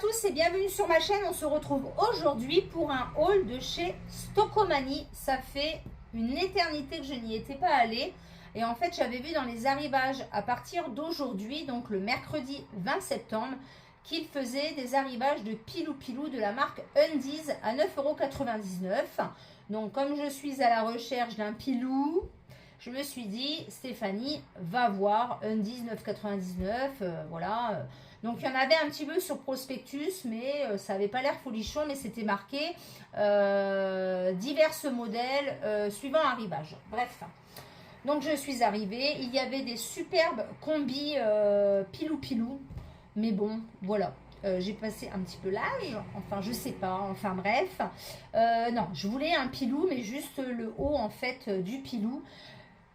tous et bienvenue sur ma chaîne. On se retrouve aujourd'hui pour un haul de chez Stockomanie. Ça fait une éternité que je n'y étais pas allée. Et en fait, j'avais vu dans les arrivages à partir d'aujourd'hui, donc le mercredi 20 septembre, qu'ils faisaient des arrivages de Pilou Pilou de la marque Undies à 9,99 €. Donc comme je suis à la recherche d'un Pilou, je me suis dit, Stéphanie, va voir Undies 9,99 €, voilà. Donc il y en avait un petit peu sur prospectus, mais ça n'avait pas l'air folichon, mais c'était marqué divers modèles suivant arrivage. Bref, donc je suis arrivée, il y avait des superbes combis Pilou Pilou, mais bon, voilà. J'ai passé un petit peu l'âge, enfin je sais pas, enfin bref. Non, je voulais un Pilou, mais juste le haut en fait du Pilou.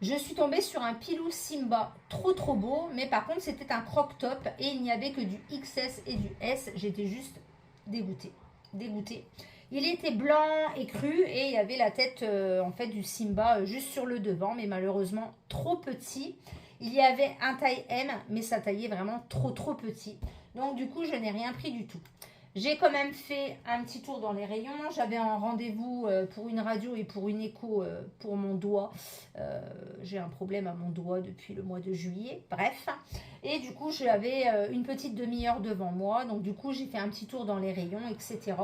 Je suis tombée sur un Pilou Simba trop beau, mais par contre c'était un croc top et il n'y avait que du XS et du S. J'étais juste dégoûtée. Il était blanc et cru et il y avait la tête en fait du Simba juste sur le devant, mais malheureusement trop petit. Il y avait un taille M, mais ça taillait vraiment trop petit. Donc du coup je n'ai rien pris du tout. J'ai quand même fait un petit tour dans les rayons. J'avais un rendez-vous pour une radio et pour une écho pour mon doigt. J'ai un problème à mon doigt depuis le mois de juillet. Bref. Et du coup, j'avais une petite demi-heure devant moi. Donc du coup, j'ai fait un petit tour dans les rayons, etc.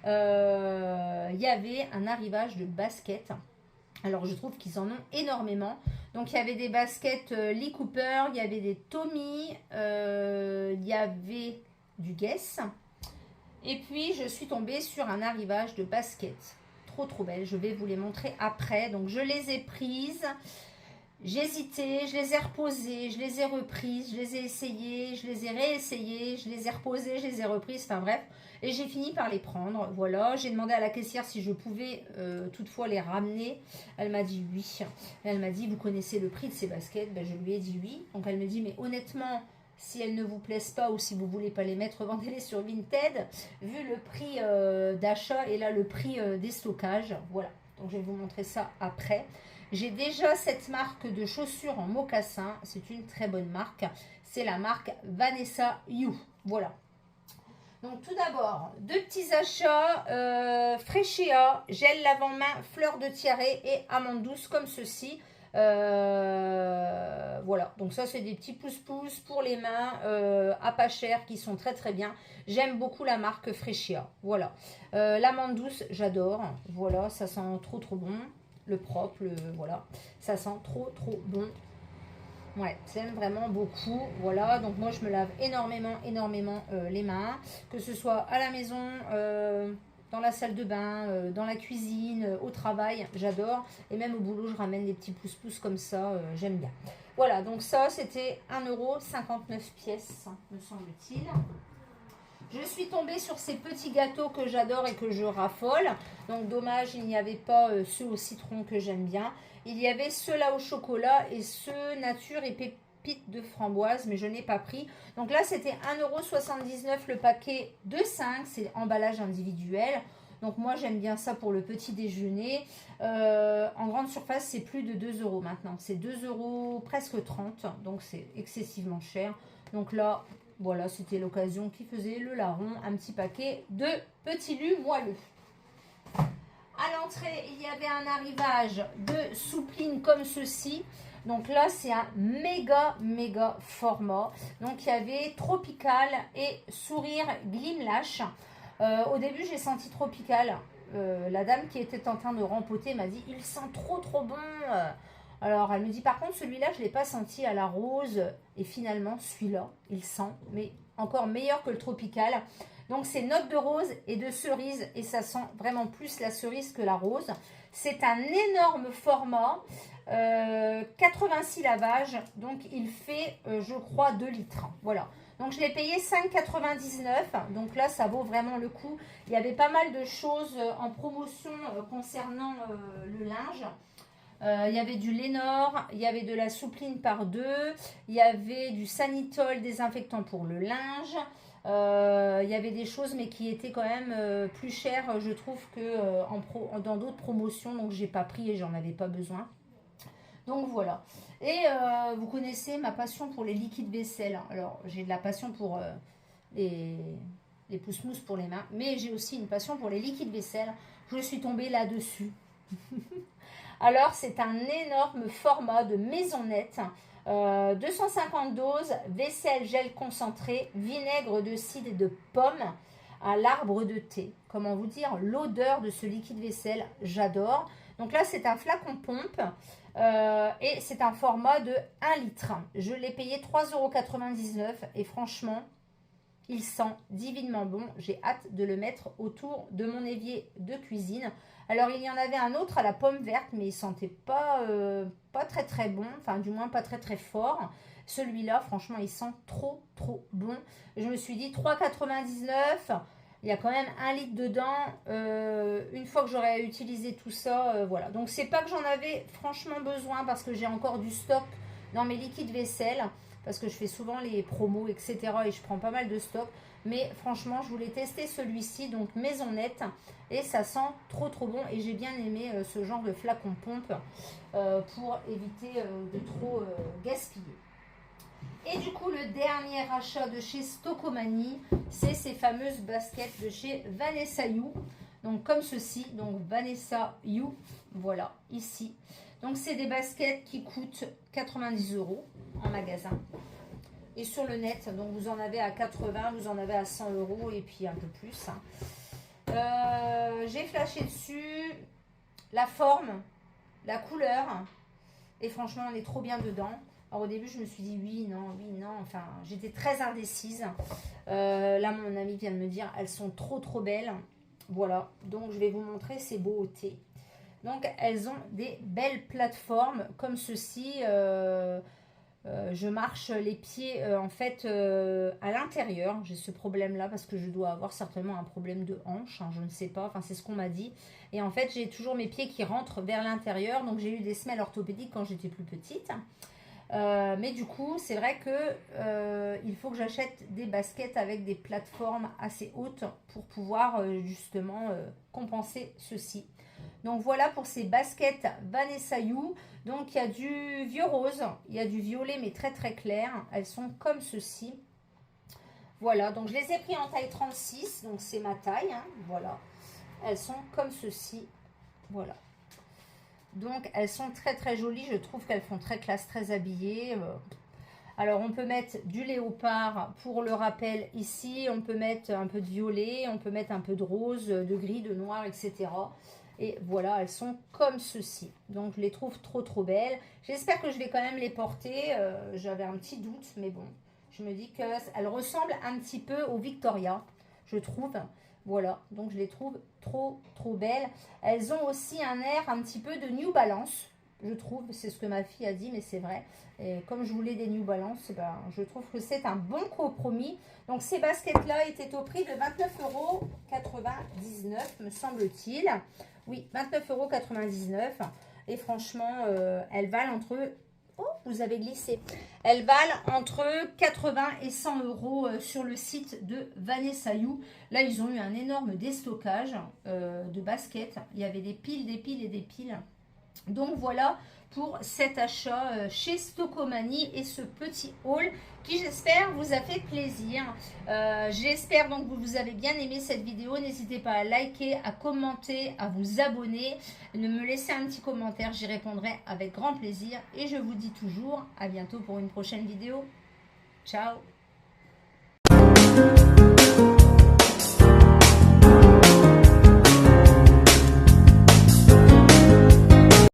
Il y avait un arrivage de baskets. Alors, je trouve qu'ils en ont énormément. Donc, il y avait des baskets Lee Cooper, il y avait des Tommy, il y avait du Guess. Et puis, je suis tombée sur un arrivage de baskets. Trop belle. Je vais vous les montrer après. Donc, je les ai prises. J'ai hésité. Je les ai reposées. Je les ai reprises. Je les ai essayées. Je les ai réessayées. Je les ai reposées. Je les ai reprises. Enfin, bref. Et j'ai fini par les prendre. Voilà. J'ai demandé à la caissière si je pouvais toutefois les ramener. Elle m'a dit oui. Elle m'a dit, vous connaissez le prix de ces baskets? Ben, je lui ai dit oui. Donc, elle me dit, mais honnêtement... Si elles ne vous plaisent pas ou si vous ne voulez pas les mettre, vendez-les sur Vinted. Vu le prix d'achat et là le prix des stockages. Voilà, donc je vais vous montrer ça après. J'ai déjà cette marque de chaussures en mocassin. C'est une très bonne marque. C'est la marque Vanessa You. Voilà. Donc tout d'abord, deux petits achats. Freschia, gel lavant-main, fleur de tiare et amande douce comme ceci. Voilà, donc ça c'est des petits pouces-pouces pour les mains à pas cher qui sont très bien. J'aime beaucoup la marque Freschia. Voilà, l'amande douce j'adore. Voilà, ça sent trop bon. Le propre, voilà, ça sent trop bon. Ouais, j'aime vraiment beaucoup. Voilà, donc moi je me lave énormément les mains, que ce soit à la maison, dans la salle de bain, dans la cuisine, au travail, j'adore. Et même au boulot, je ramène des petits pouces-pouces comme ça, j'aime bien. Voilà, donc ça, c'était 1,59 € pièce, me semble-t-il. Je suis tombée sur ces petits gâteaux que j'adore et que je raffole. Donc dommage, il n'y avait pas ceux au citron que j'aime bien. Il y avait ceux-là au chocolat et ceux nature et pépites de framboise, mais je n'ai pas pris. Donc là, c'était 1,79 € le paquet de 5. C'est emballage individuel. Donc moi, j'aime bien ça pour le petit déjeuner. En grande surface, c'est plus de 2 € maintenant. C'est 2 € presque 30. Donc c'est excessivement cher. Donc là... Voilà, c'était l'occasion qui faisait le larron, un petit paquet de petits lus moelleux. À l'entrée, il y avait un arrivage de soupline comme ceci. Donc là, c'est un méga format. Donc il y avait Tropical et Sourire Glimlash. Au début, j'ai senti Tropical. La dame qui était en train de rempoter m'a dit, il sent trop bon. Alors, elle me dit, par contre, celui-là, je ne l'ai pas senti à la rose. Et finalement, celui-là, il sent, mais encore meilleur que le tropical. Donc, c'est note de rose et de cerise. Et ça sent vraiment plus la cerise que la rose. C'est un énorme format. 86 lavages. Donc, il fait, je crois, 2 litres. Voilà. Donc, je l'ai payé 5,99 €. Donc là, ça vaut vraiment le coup. Il y avait pas mal de choses en promotion concernant le linge. Il y avait du Lénore, il y avait de la soupline par 2, il y avait du Sanitol désinfectant pour le linge, il y avait des choses mais qui étaient quand même plus chères, je trouve, que dans d'autres promotions, donc j'ai pas pris et j'en avais pas besoin. Donc voilà. Et vous connaissez ma passion pour les liquides vaisselle. Alors j'ai de la passion pour les les pousse-mousse pour les mains, mais j'ai aussi une passion pour les liquides vaisselle. Je suis tombée là-dessus. Alors, c'est un énorme format de maisonnette. 250 doses, vaisselle gel concentré, vinaigre de cidre et de pomme à l'arbre de thé. Comment vous dire, l'odeur de ce liquide vaisselle, j'adore. Donc là, c'est un flacon pompe et c'est un format de 1 litre. Je l'ai payé 3,99 € et franchement, il sent divinement bon. J'ai hâte de le mettre autour de mon évier de cuisine. Alors, il y en avait un autre à la pomme verte, mais il sentait pas très très bon. Enfin, du moins pas très très fort. Celui-là, franchement, il sent trop trop bon. Je me suis dit 3,99 €. Il y a quand même 1 litre dedans. Une fois que j'aurai utilisé tout ça, voilà. Donc, c'est pas que j'en avais franchement besoin parce que j'ai encore du stock dans mes liquides vaisselle. Parce que je fais souvent les promos, etc. Et je prends pas mal de stock. Mais franchement, je voulais tester celui-ci, donc maisonnette. Et ça sent trop trop bon. Et j'ai bien aimé ce genre de flacon pompe pour éviter de trop gaspiller. Et du coup, le dernier achat de chez Stocomanie, c'est ces fameuses baskets de chez Vanessa You. Donc comme ceci, donc Vanessa You, voilà, ici. Donc c'est des baskets qui coûtent 90 € en magasin. Et sur le net, donc vous en avez à 80, vous en avez à 100 € et puis un peu plus. J'ai flashé dessus la forme, la couleur. Et franchement, on est trop bien dedans. Alors au début, je me suis dit oui, non. Enfin, j'étais très indécise. Là, mon ami vient de me dire, elles sont trop trop belles. Voilà, donc je vais vous montrer ces beautés. Donc, elles ont des belles plateformes comme ceci. Je marche les pieds en fait à l'intérieur. J'ai ce problème-là parce que je dois avoir certainement un problème de hanche. Hein, je ne sais pas, enfin c'est ce qu'on m'a dit. Et en fait, j'ai toujours mes pieds qui rentrent vers l'intérieur. Donc, j'ai eu des semelles orthopédiques quand j'étais plus petite. Mais du coup, c'est vrai que il faut que j'achète des baskets avec des plateformes assez hautes pour pouvoir justement compenser ceci. Donc voilà pour ces baskets Vanessa You. Donc il y a du vieux rose, il y a du violet mais très très clair. Elles sont comme ceci. Voilà, donc je les ai pris en taille 36, donc c'est ma taille. Hein, voilà, elles sont comme ceci. Voilà. Donc elles sont très très jolies, je trouve qu'elles font très classe, très habillées. Alors on peut mettre du léopard pour le rappel ici, on peut mettre un peu de violet, on peut mettre un peu de rose, de gris, de noir, etc. Et voilà, elles sont comme ceci. Donc je les trouve trop trop belles. J'espère que je vais quand même les porter. J'avais un petit doute, mais bon, je me dis qu'elles ressemblent un petit peu au Victoria, je trouve. Voilà, donc je les trouve trop trop belles. Elles ont aussi un air un petit peu de New Balance, je trouve. C'est ce que ma fille a dit, mais c'est vrai. Et comme je voulais des New Balance, ben, je trouve que c'est un bon compromis. Donc ces baskets-là étaient au prix de 29,99 €, me semble-t-il. Oui, 29,99 €. Et franchement, elles valent entre... Oh, vous avez glissé. Elles valent entre 80 et 100 € sur le site de Vanessa You. Là, ils ont eu un énorme déstockage de baskets. Il y avait des piles, des piles et des piles. Donc voilà pour cet achat chez Stocomanie et ce petit haul qui, j'espère, vous a fait plaisir. J'espère donc que vous avez bien aimé cette vidéo. N'hésitez pas à liker, à commenter, à vous abonner, de me laisser un petit commentaire. J'y répondrai avec grand plaisir. Et je vous dis toujours à bientôt pour une prochaine vidéo. Ciao!